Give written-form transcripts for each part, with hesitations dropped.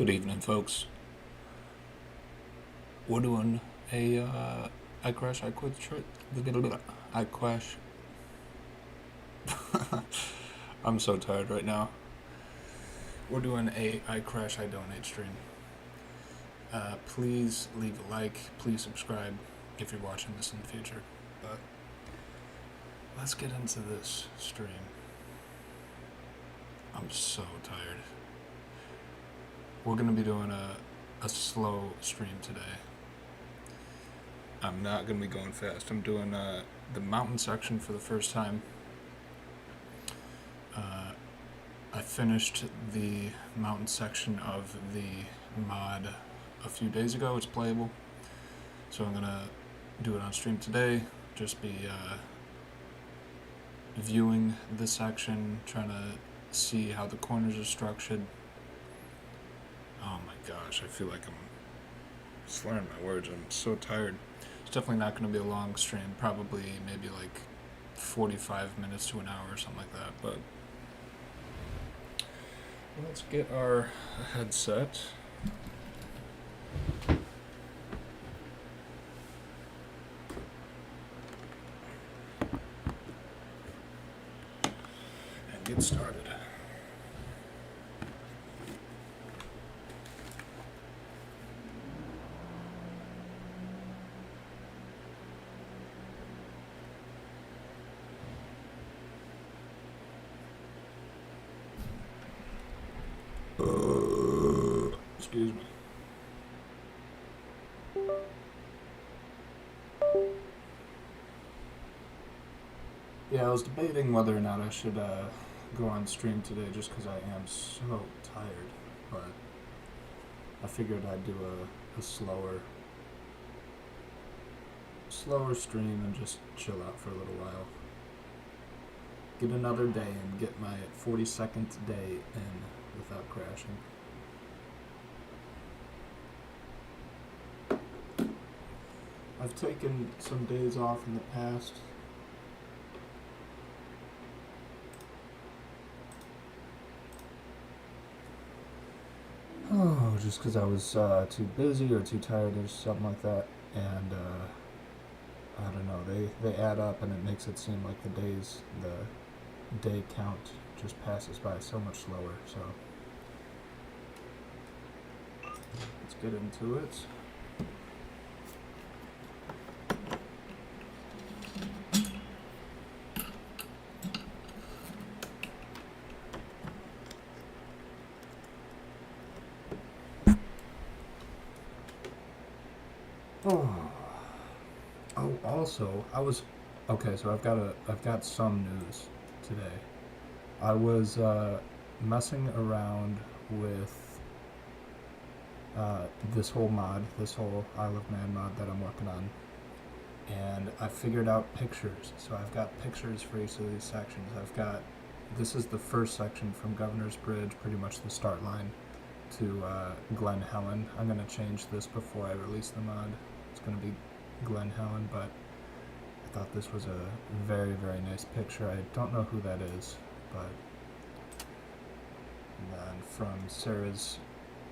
Good evening, folks. We're doing a I crash, I quit trip. I crash. I'm so tired right now. We're doing a I crash, I donate stream. Please leave a like. Please subscribe if you're watching this in the future. But let's get into this stream. I'm so tired. We're gonna be doing a slow stream today. I'm not going to be going fast. I'm doing the mountain section for the first time. I finished the mountain section of the mod a few days ago. It's playable. So I'm going to do it on stream today. Just be viewing this section, trying to see how the corners are structured. Oh my gosh, I feel like I'm slurring my words. I'm so tired. It's definitely not going to be a long stream, probably maybe like 45 minutes to an hour or something like that, but let's get our headset. And get started. Excuse me. Yeah, I was debating whether or not I should go on stream today just because I am so tired, but I figured I'd do a slower stream and just chill out for a little while. Get another day and get my 42nd day in without crashing. I've taken some days off in the past. Oh, just because I was too busy or too tired or something like that. And I don't know, they add up and it makes it seem like the day count just passes by so much slower. So let's get into it. Oh, also, okay, so I've got some news today. I was messing around with this whole Isle of Man mod that I'm working on, and I figured out pictures. So I've got pictures for each of these sections. This is the first section from Governor's Bridge, pretty much the start line, to Glen Helen. I'm going to change this before I release the mod. It's going to be Glen Helen, but I thought this was a very, very nice picture. I don't know who that is, but and then from Sarah's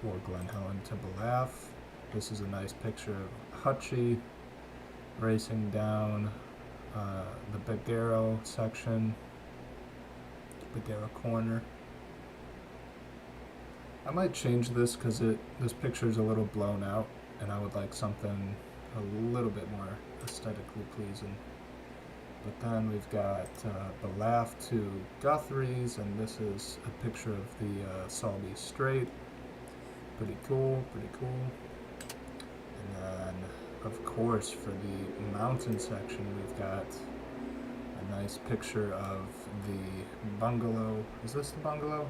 or Glen Helen to Belaf, this is a nice picture of Hutchie racing down the Gyro section, Gyro corner. I might change this because this picture is a little blown out, and I would like something a little bit more aesthetically pleasing. But then we've got Belaf to Guthrie's, and this is a picture of the Salby Strait. Pretty cool, pretty cool. And then, of course, for the mountain section, we've got a nice picture of the bungalow. Is this the bungalow?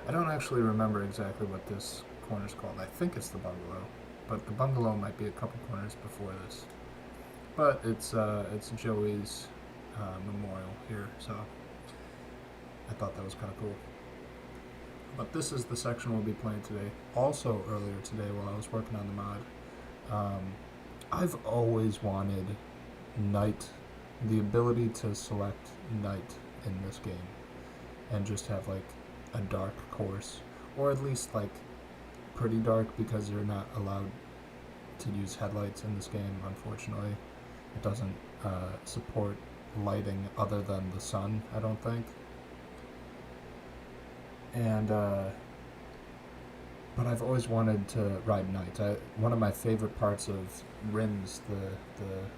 I don't actually remember exactly what this corner's called. I think it's the bungalow, but the bungalow might be a couple corners before this. But it's Joey's memorial here, so I thought that was kind of cool. But this is the section we'll be playing today. Also, earlier today, while I was working on the mod, I've always wanted night, the ability to select night in this game, and just have like a dark course, or at least like pretty dark, because you're not allowed to use headlights in this game, unfortunately. It doesn't support lighting other than the sun, I don't think. And but I've always wanted to ride night. One of my favorite parts of Rims, the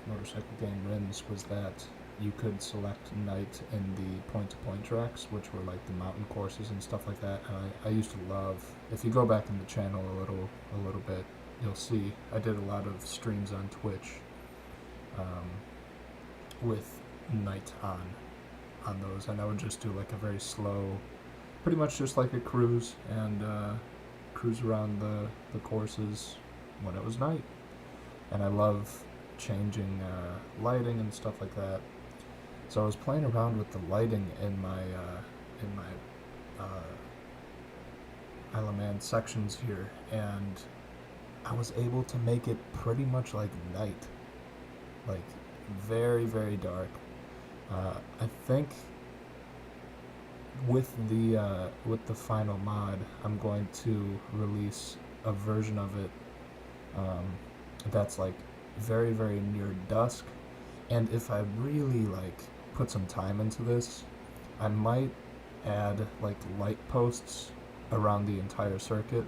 motorcycle game Rims, was that you could select night in the point-to-point tracks, which were like the mountain courses and stuff like that. And I used to love. If you go back in the channel a little bit, you'll see I did a lot of streams on Twitch with night on those, and I would just do like a very slow, pretty much just like a cruise, and cruise around the courses when it was night. And I love changing lighting and stuff like that. So I was playing around with the lighting in my Isle of Man sections here, and I was able to make it pretty much like night, like very, very dark. I think with the final mod, I'm going to release a version of it that's like very, very near dusk. And if I really like put some time into this, I might add like light posts around the entire circuit.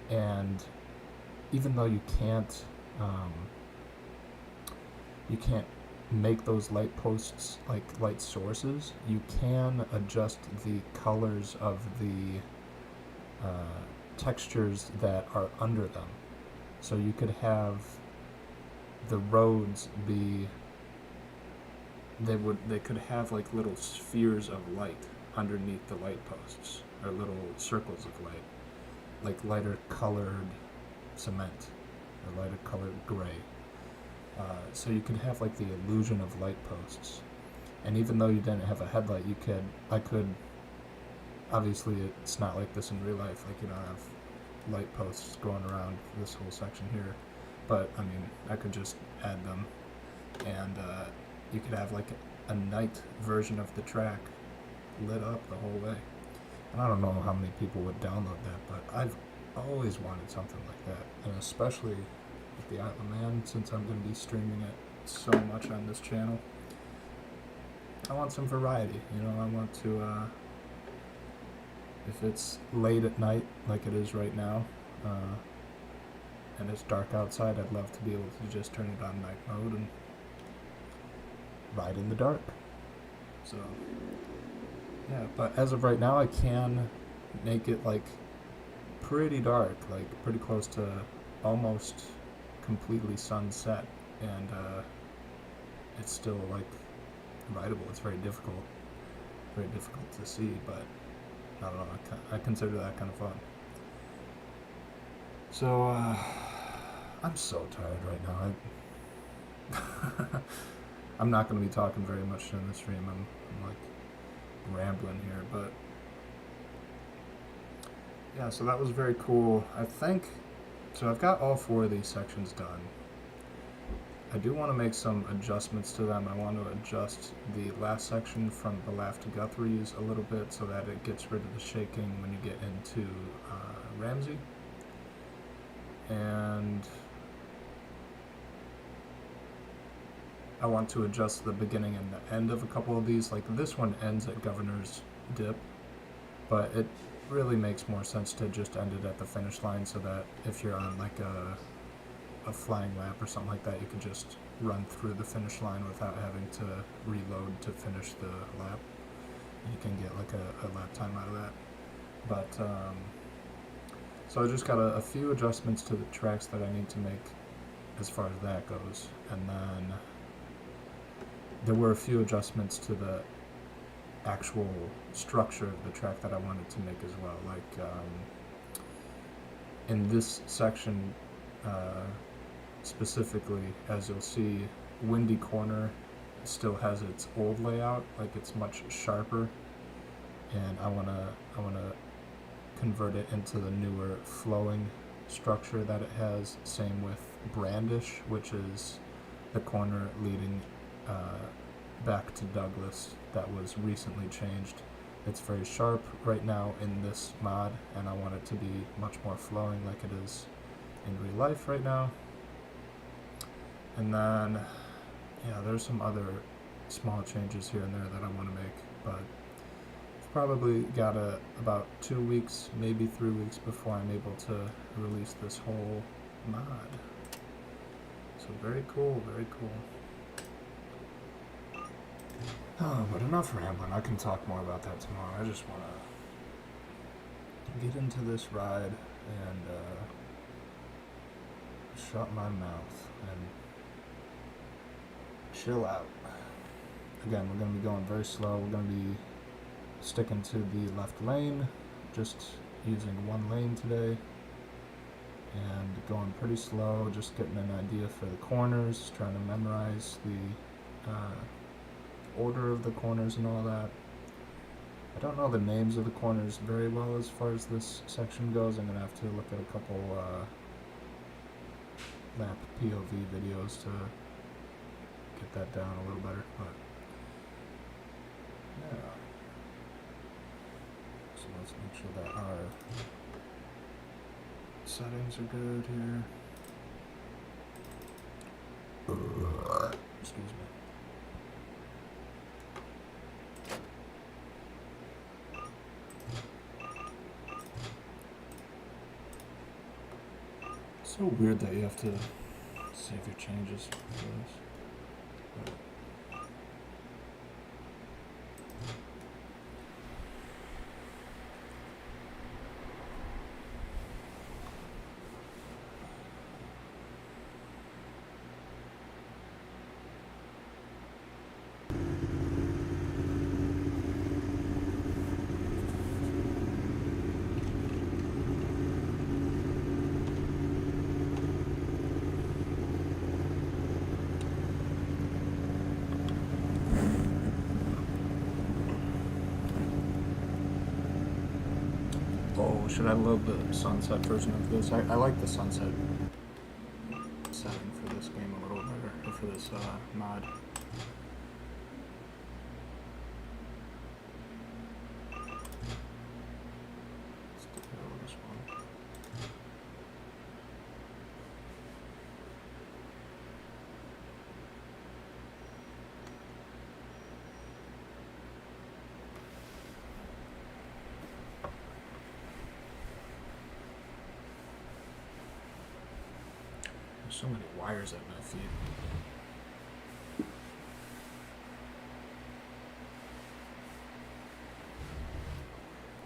And even though you can't make those light posts like light sources, you can adjust the colors of the textures that are under them. So you could have the roads be, they could have like little spheres of light underneath the light posts, or little circles of light, like lighter colored cement or lighter colored gray. So you could have like the illusion of light posts. And even though you didn't have a headlight, I could, obviously it's not like this in real life, like you don't have light posts going around this whole section here, but I mean, I could just add them, and you could have like a night version of the track lit up the whole way. And I don't know how many people would download that, but I've always wanted something like that, and especially with the Isle of Man, since I'm going to be streaming it so much on this channel. I want some variety, you know. I want to, if it's late at night like it is right now, and it's dark outside, I'd love to be able to just turn it on night mode and ride in the dark. So yeah, but as of right now, I can make it like pretty dark, like pretty close to almost completely sunset, and it's still like rideable. It's very difficult to see, but I don't know, I consider that kind of fun. So I'm so tired right now. I'm not going to be talking very much in the stream. I'm like rambling here, but yeah, so that was very cool. I think, so I've got all 4 of these sections done. I do want to make some adjustments to them. I want to adjust the last section from the Laugh to Guthrie's a little bit so that it gets rid of the shaking when you get into Ramsey. And I want to adjust the beginning and the end of a couple of these. Like this one ends at Governor's Dip, but it really makes more sense to just end it at the finish line, so that if you're on like a flying lap or something like that, you can just run through the finish line without having to reload to finish the lap. You can get like a lap time out of that. But so I just got a few adjustments to the tracks that I need to make as far as that goes, and then there were a few adjustments to the actual structure of the track that I wanted to make as well. Like in this section specifically, as you'll see, Windy Corner still has its old layout, like it's much sharper, and I wanna convert it into the newer flowing structure that it has. Same with Brandish, which is the corner leading back to Douglas that was recently changed. It's very sharp right now in this mod, and I want it to be much more flowing like it is in real life right now. And then, yeah, there's some other small changes here and there that I want to make, but I've probably got about 2 weeks, maybe 3 weeks before I'm able to release this whole mod. So very cool, very cool. Oh, but enough rambling. I can talk more about that tomorrow. I just want to get into this ride and shut my mouth and chill out. Again, we're going to be going very slow. We're going to be sticking to the left lane, just using one lane today, and going pretty slow, just getting an idea for the corners, trying to memorize the order of the corners and all that. I don't know the names of the corners very well as far as this section goes. I'm going to have to look at a couple lap POV videos to get that down a little better, but yeah. So let's make sure that our settings are good here. Excuse me. It's so weird that you have to save your changes for this. But should I load the sunset version of this? I like the sunset setting for this game a little better, or for this mod. Let's do this one. There's so many wires at my feet.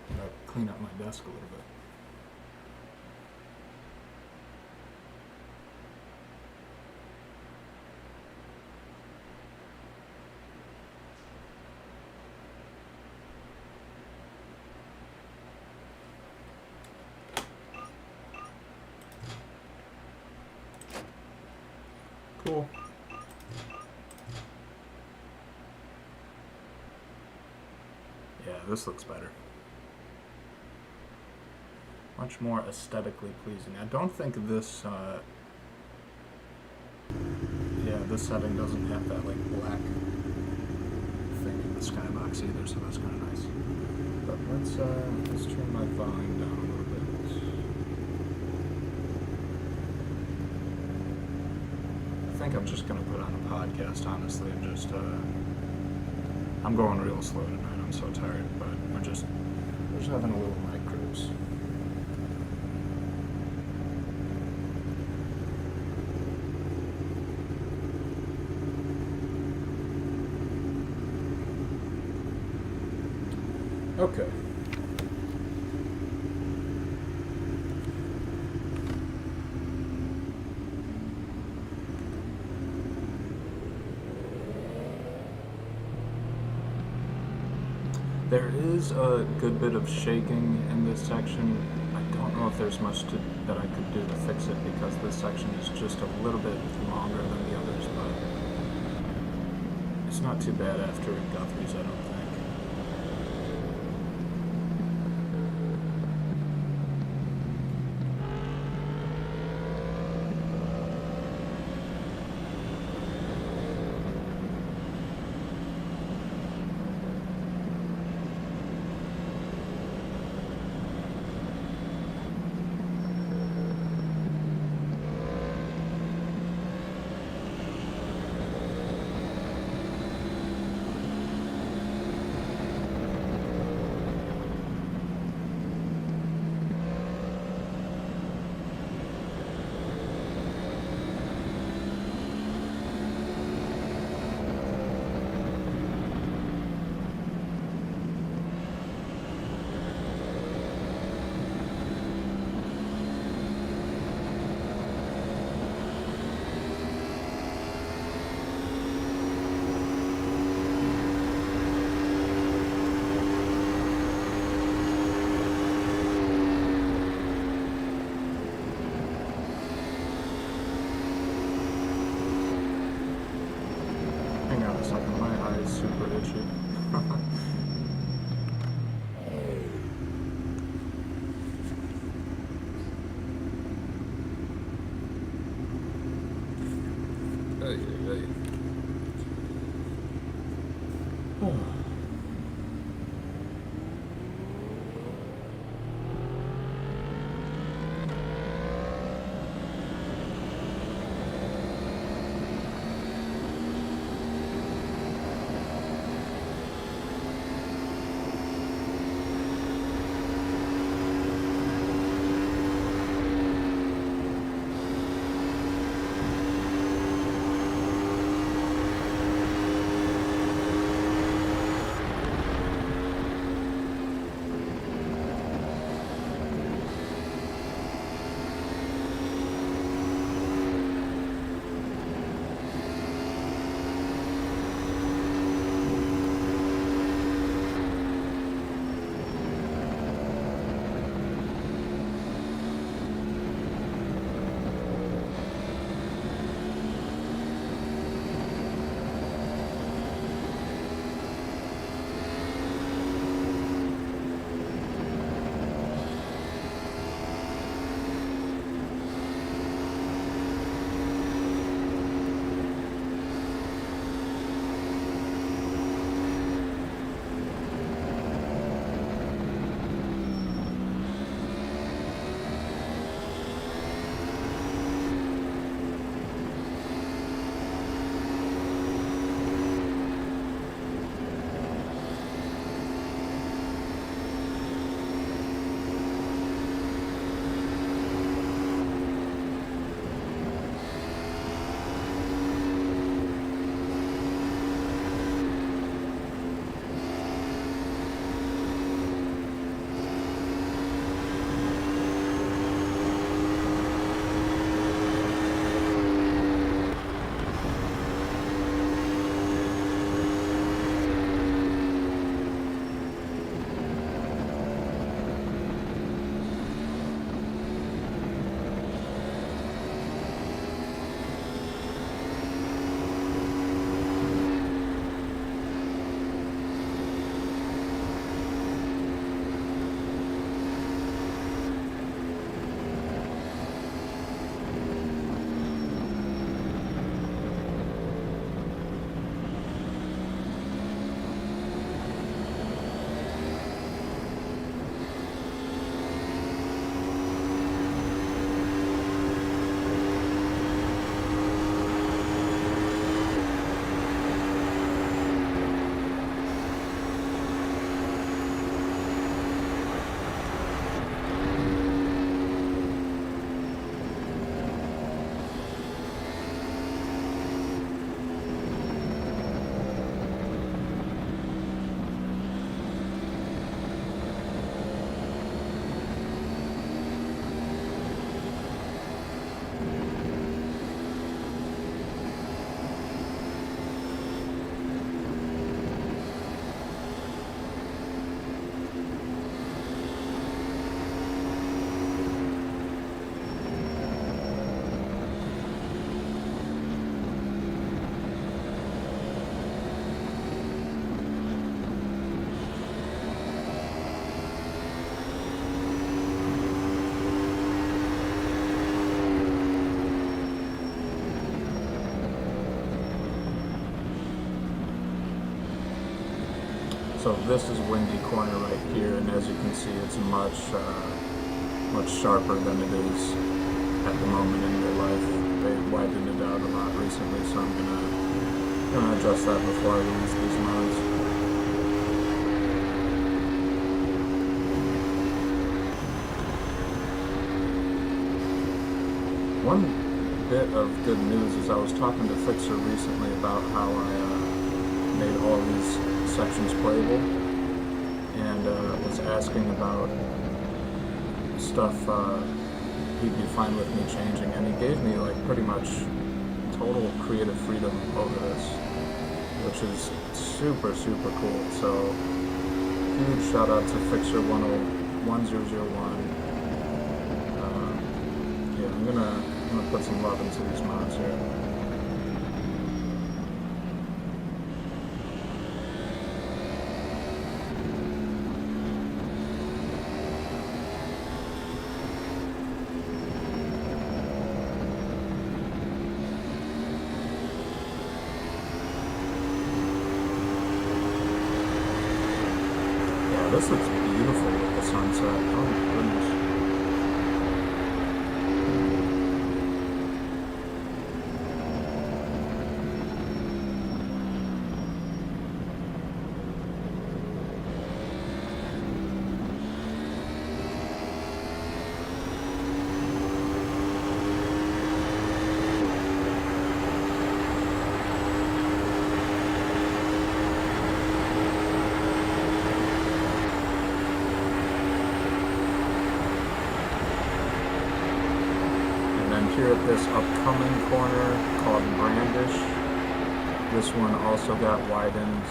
Gotta clean up my desk a little bit. Cool. Yeah, this looks better. Much more aesthetically pleasing. I don't think this, yeah, this setting doesn't have that like black thing in the skybox either, so that's kind of nice. But let's turn my volume down a little bit. I think I'm just gonna put on a podcast, honestly, and just I'm going real slow tonight. I'm so tired, but we're just having a little night cruise. Okay. There is a good bit of shaking in this section. I don't know if there's much that I could do to fix it because this section is just a little bit longer than the others, but it's not too bad after Guthrie's, I don't think. Hang on a second, my eye is super itchy. Ay, ay, ay. So this is Windy Corner right here, and as you can see, it's much sharper than it is at the moment in real life. They widened it out a lot recently, so I'm gonna adjust that before I release these mods. One bit of good news is I was talking to Fixer recently about how I made all these sections playable, and was asking about stuff he'd be fine with me changing, and he gave me like pretty much total creative freedom over this, which is super cool. So huge shout out to Fixer 1001. Yeah, I'm gonna put some love into these mods here. This looks beautiful with the sunset. Oh my goodness. Here at this upcoming corner called Brandish. This one also got widened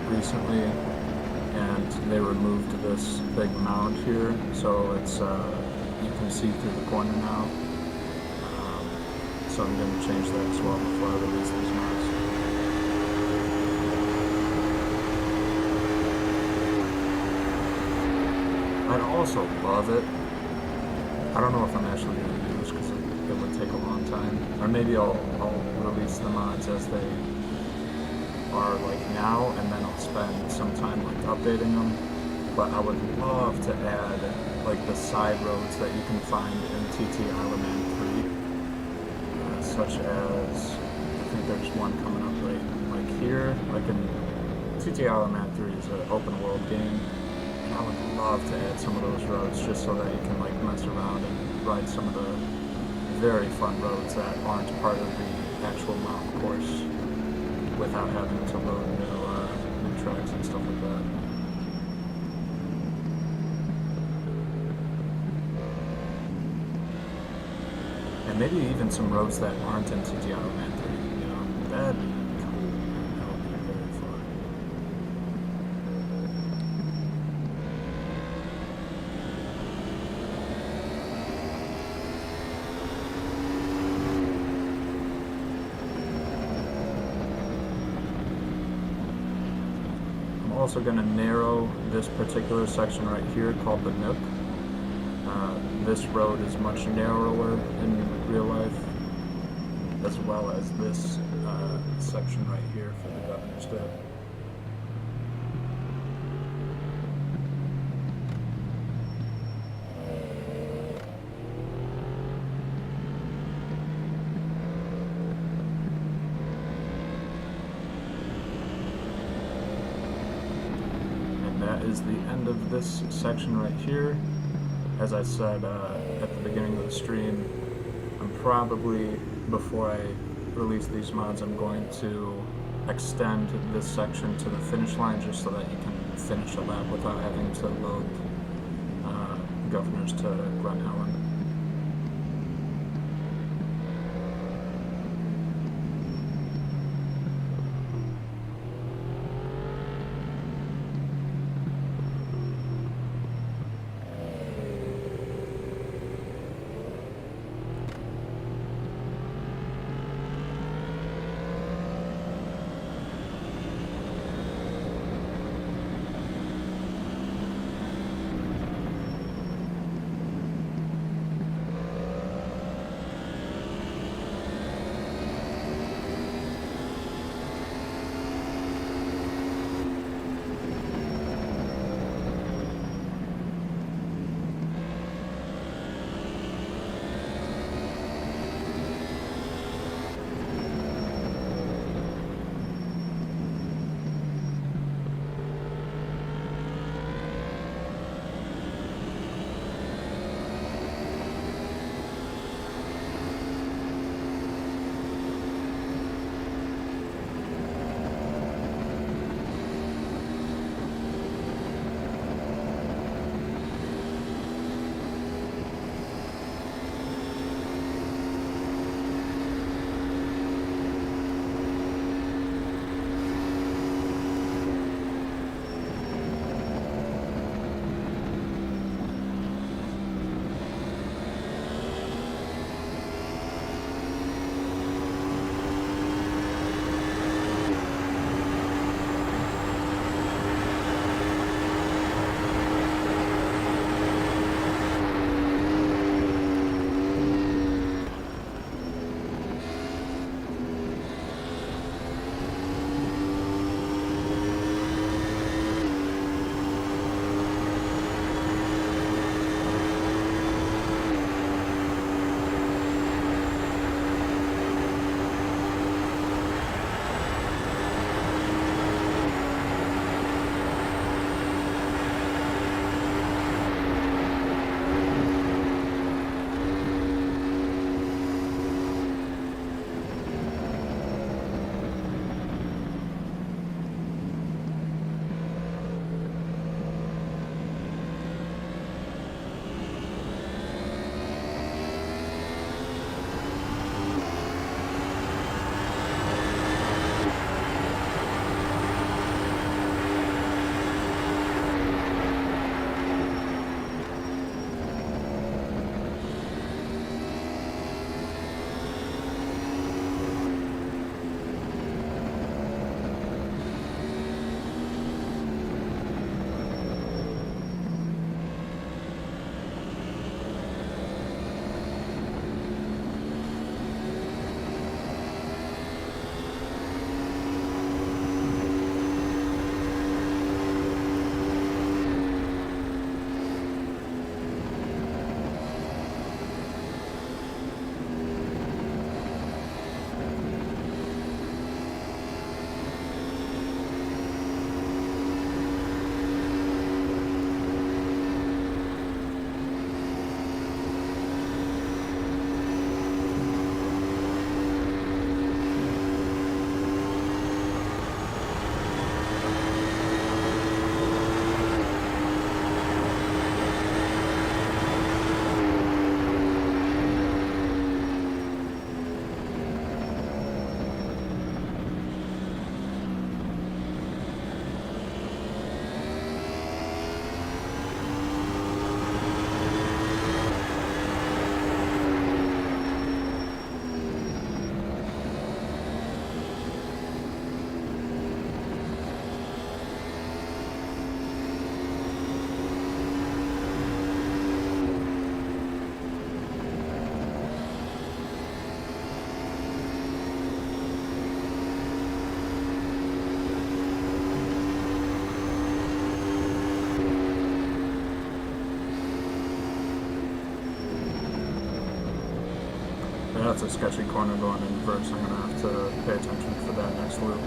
recently, and they removed this big mound here, so it's you can see through the corner now. So I'm going to change that as well before I release these mounts. I'd also love it. I don't know if I'm actually going to do this because it would take a long time. Or maybe I'll release the mods as they are like now, and then I'll spend some time like updating them. But I would love to add like the side roads that you can find in TT Isle of Man 3. Such as, I think there's one coming up right like here. Like in TT Isle of Man 3 is an open world game. And I would love to add some of those roads just so that you can like mess around and ride some of the very fun roads that aren't part of the actual mountain course without having to load new tracks and stuff like that. And maybe even some roads that aren't in TT Isle of Man 3, you know, that'd be cool. That would be very fun. Also going to narrow this particular section right here called the Nook. This road is much narrower in real life, as well as this section right here for the governor's dip. Is the end of this section right here. As I said at the beginning of the stream, I'm probably, before I release these mods, I'm going to extend this section to the finish line just so that you can finish a lap without having to load governors to Glen Helen. that's a sketchy corner going in reverse. I'm gonna have to pay attention for that next loop.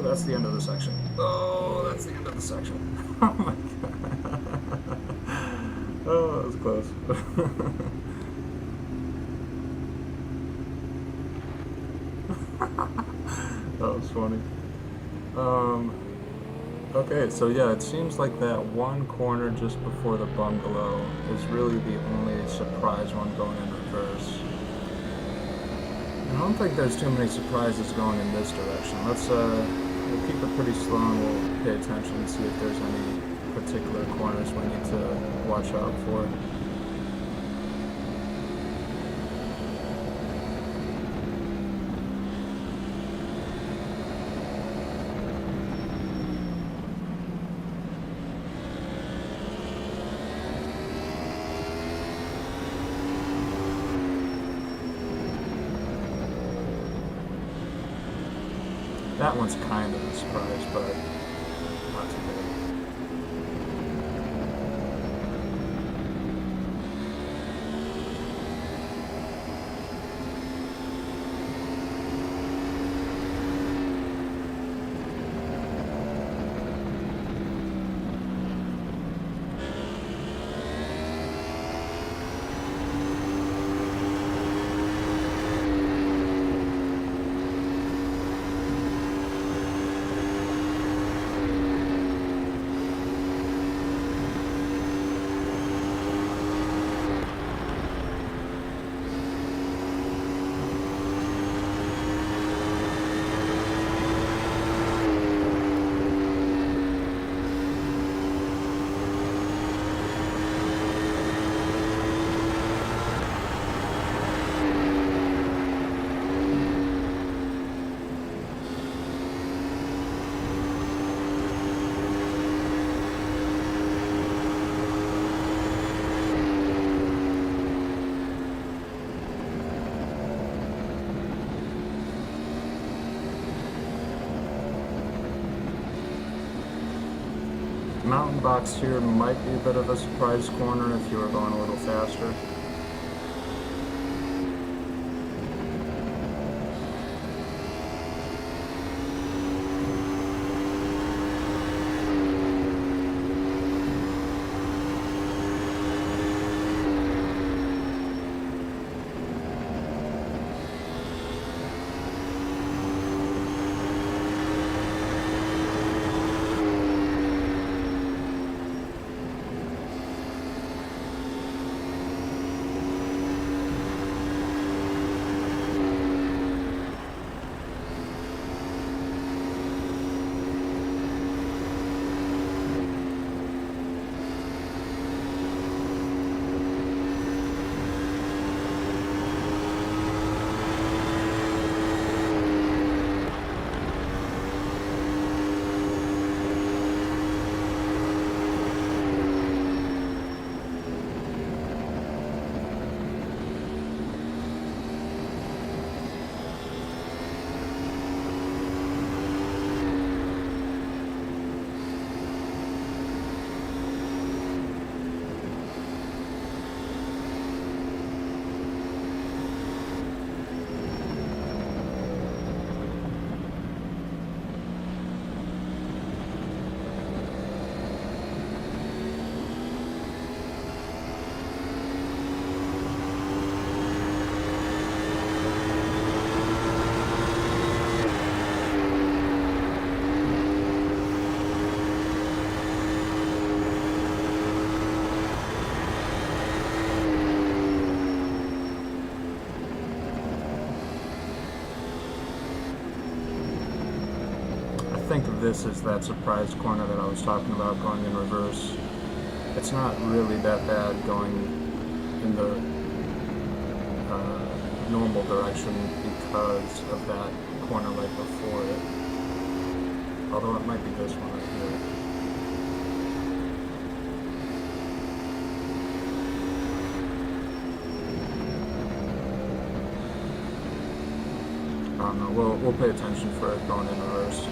That's the end of the section. Oh, that's the end of the section. Oh my god. Oh, that was close. That was funny. Okay, so yeah, it seems like that one corner just before the bungalow is really the only surprise one going in reverse. And I don't think there's too many surprises going in this direction. Let's we'll keep it pretty slow and we'll pay attention and see if there's any particular corners we need to watch out for. That one's kind of a surprise, but not too bad. Mountain box here might be a bit of a surprise corner if you were going a little faster. I think this is that surprise corner that I was talking about going in reverse. It's not really that bad going in the normal direction because of that corner right before it. Although it might be this one right here. I don't know, we'll pay attention for it going in reverse.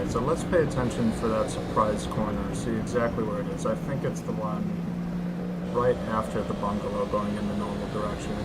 Alright, so let's pay attention for that surprise corner, see exactly where it is. I think it's the one right after the bungalow going in the normal direction.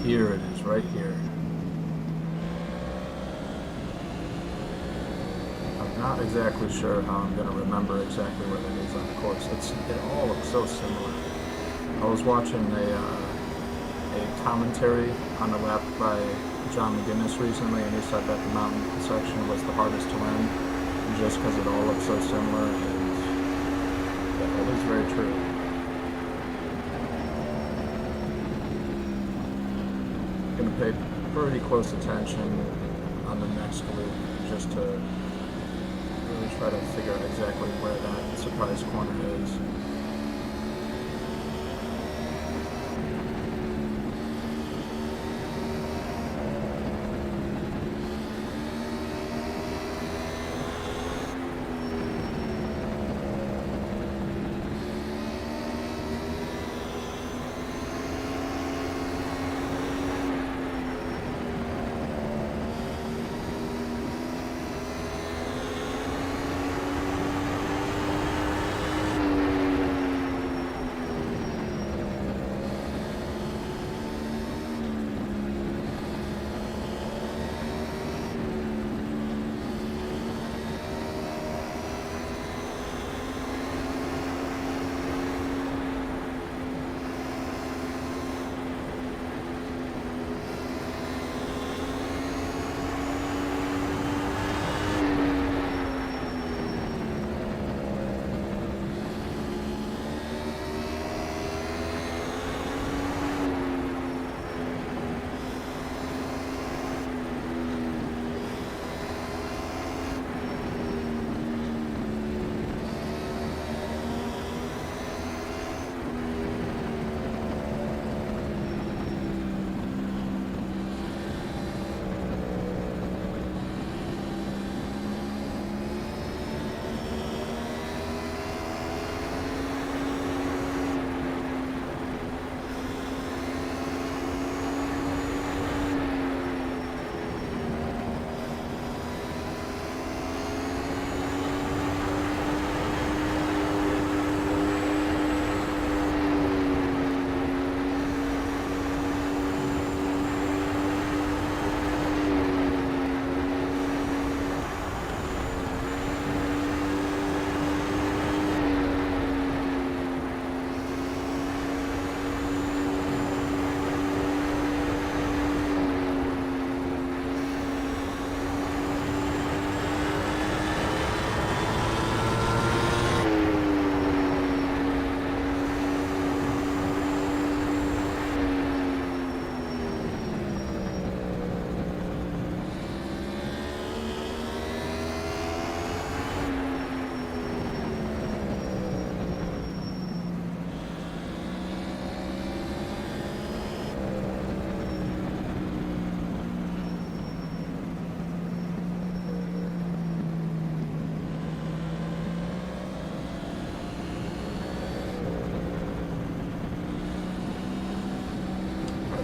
Here it is, right here. I'm not exactly sure how I'm going to remember exactly where that is on the course. It all looks so similar. I was watching a commentary on a lap by John McGinnis recently, and he said that the mountain section was the hardest to learn, just because it all looks so similar, and yeah, it is very true. Going to pay pretty close attention on the next loop just to really try to figure out exactly where that surprise corner is.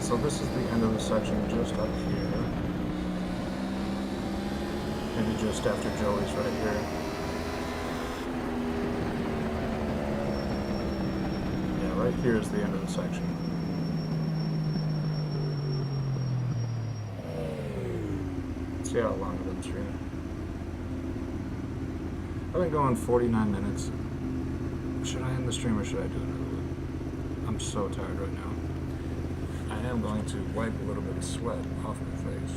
So this is the end of the section just up here. Maybe just after Joey's right here. Yeah, right here is the end of the section. Let's see how long I've been streaming. I've been going 49 minutes. Should I end the stream or should I do another one? I'm so tired right now. I am going to wipe a little bit of sweat off my face.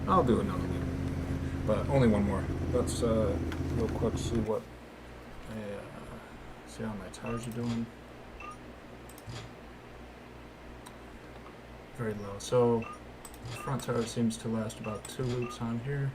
I'll do another one, but only one more. Let's real quick see what see how my tires are doing. Very low. So the front tire seems to last about 2 loops on here.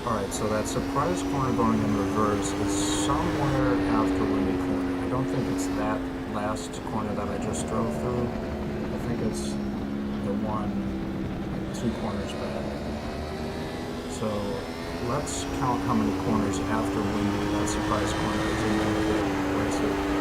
Alright, so that surprise corner going in reverse is somewhere after Windy Corner. I don't think it's that last corner that I just drove through. I think it's the one like 2 corners back. So let's count how many corners after Windy that surprise corner is and then we'll race it.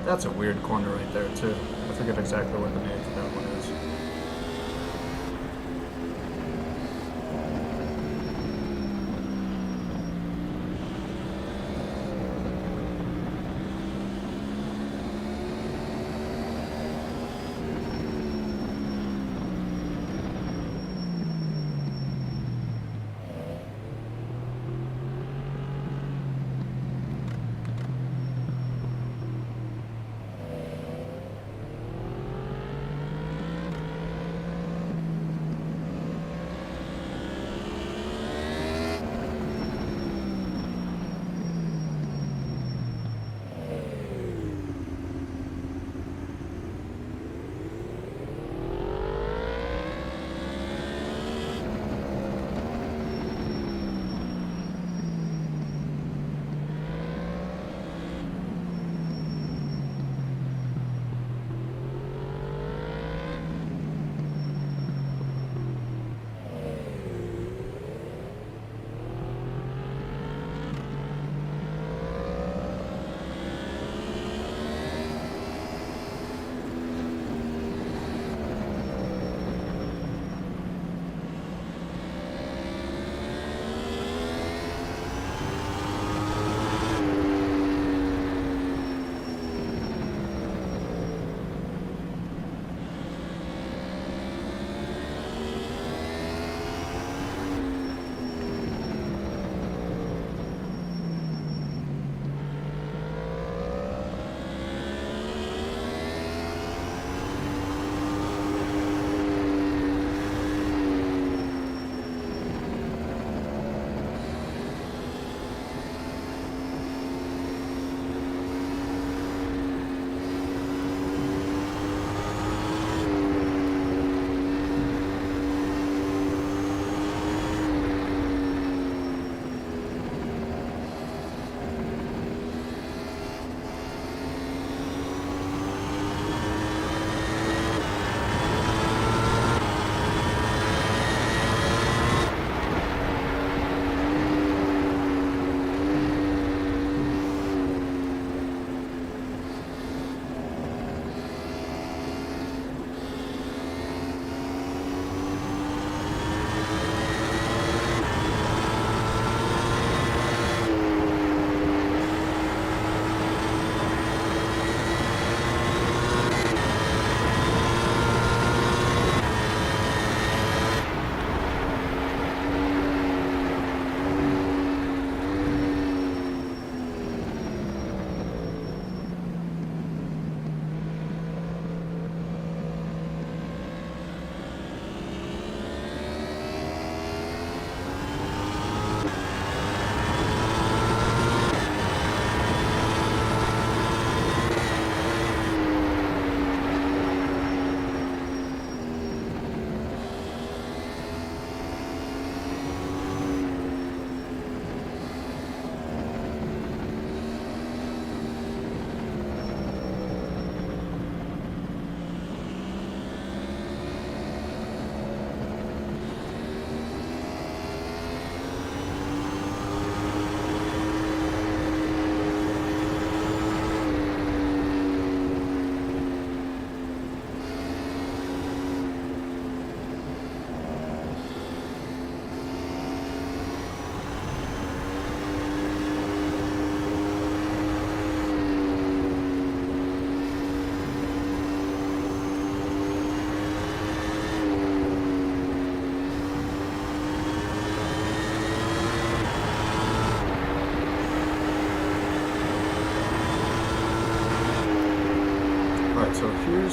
That's a weird corner right there too. I forget exactly what the name for that one is.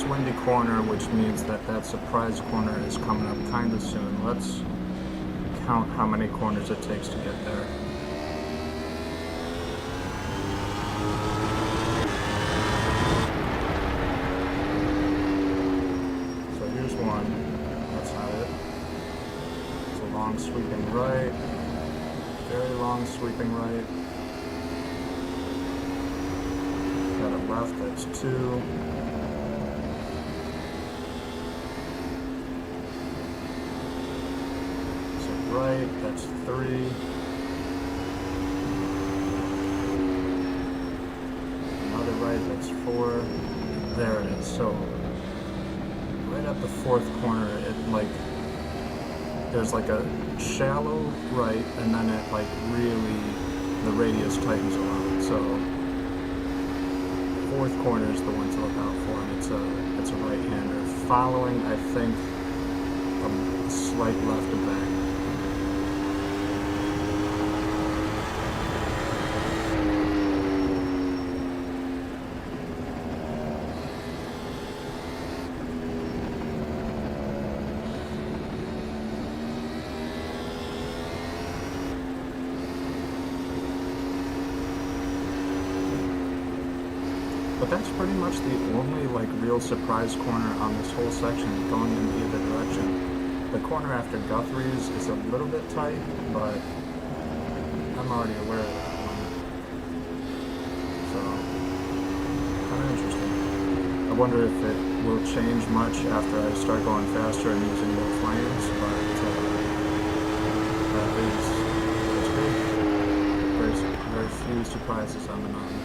windy corner, which means that that surprise corner is coming up kind of soon. Let's count how many corners it takes to get there. So here's one. That's not it. It's a long sweeping right. Very long sweeping right. Got a left, that's 2. So right, that's 3. Another right, that's 4. There it is. So right at the 4th corner, it like, there's like a shallow right, and then it like really, the radius tightens a lot. So 4th corner is the one to look out for, and it's a right-hander. Following, I think, a slight left of back. But that's pretty much the only like real surprise corner on this whole section going in either direction. The corner after Guthrie's is a little bit tight, but I'm already aware of that one. So, kind of interesting. I wonder if it will change much after I start going faster and using more flames, but that is good. There's very few surprises on the mountain.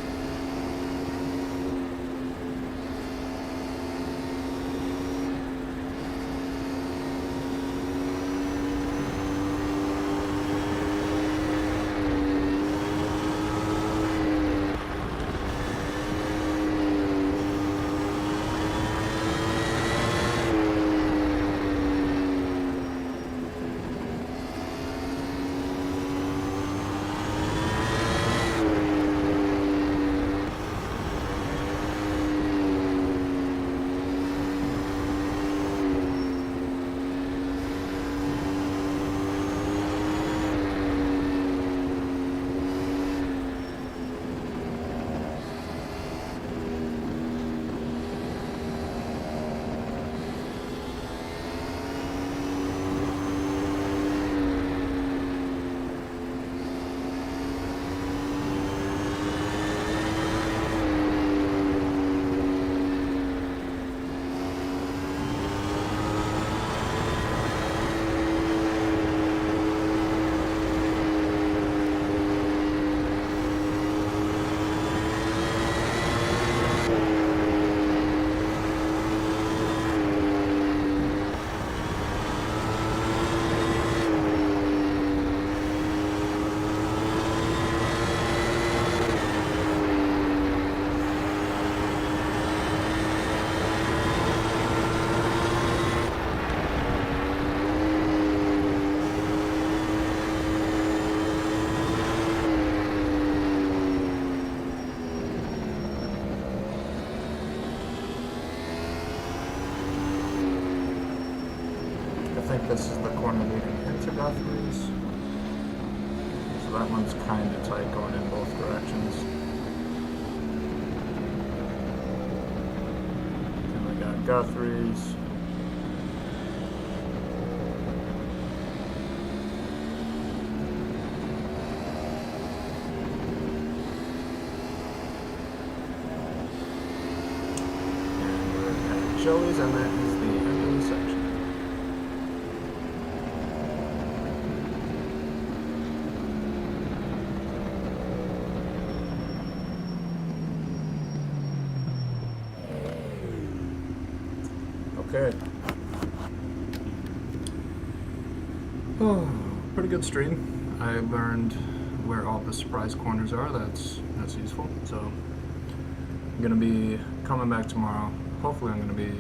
I think this is the corner leading into Guthrie's. So that one's kind of tight going in both directions. And we got Guthrie's. And we're at Joey's, and that is the end of the section. Okay. Oh, pretty good stream. I learned where all the surprise corners are. That's useful. So I'm gonna be coming back tomorrow. Hopefully I'm gonna be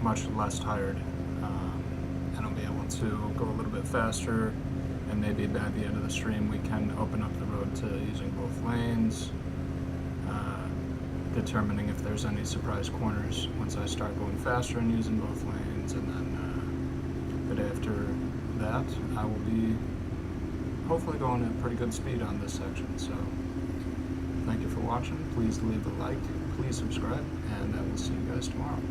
much less tired, and I'll be able to go a little bit faster. And maybe by the end of the stream we can open up the road to using both lanes. determining if there's any surprise corners once I start going faster and using both lanes, and then but after that I will be hopefully going at pretty good speed on this section. So thank you for watching. Please leave a like, please subscribe, and I will see you guys tomorrow.